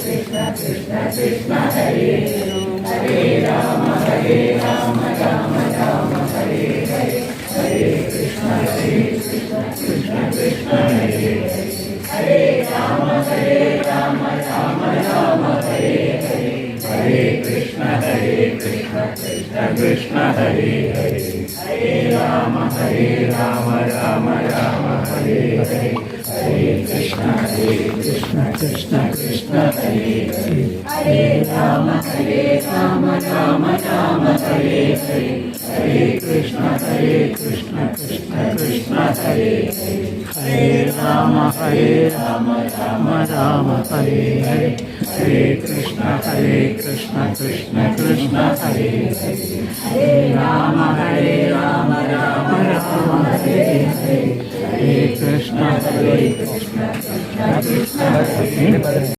Krishna Hare Hare Hare Rama Rama Rama Hare Hare Hare Krishna Krishna Krishna Hare Hare Hare Rama Rama Rama Hare Hare Hare Krishna Krishna Krishna Hare Hare Hare Rama Rama Rama Hare Hare Hare Krishna Krishna Krishna Hare Hare Hare Rama Rama Rama Hare Hare Hare Krishna Krishna Krishna Hare Hare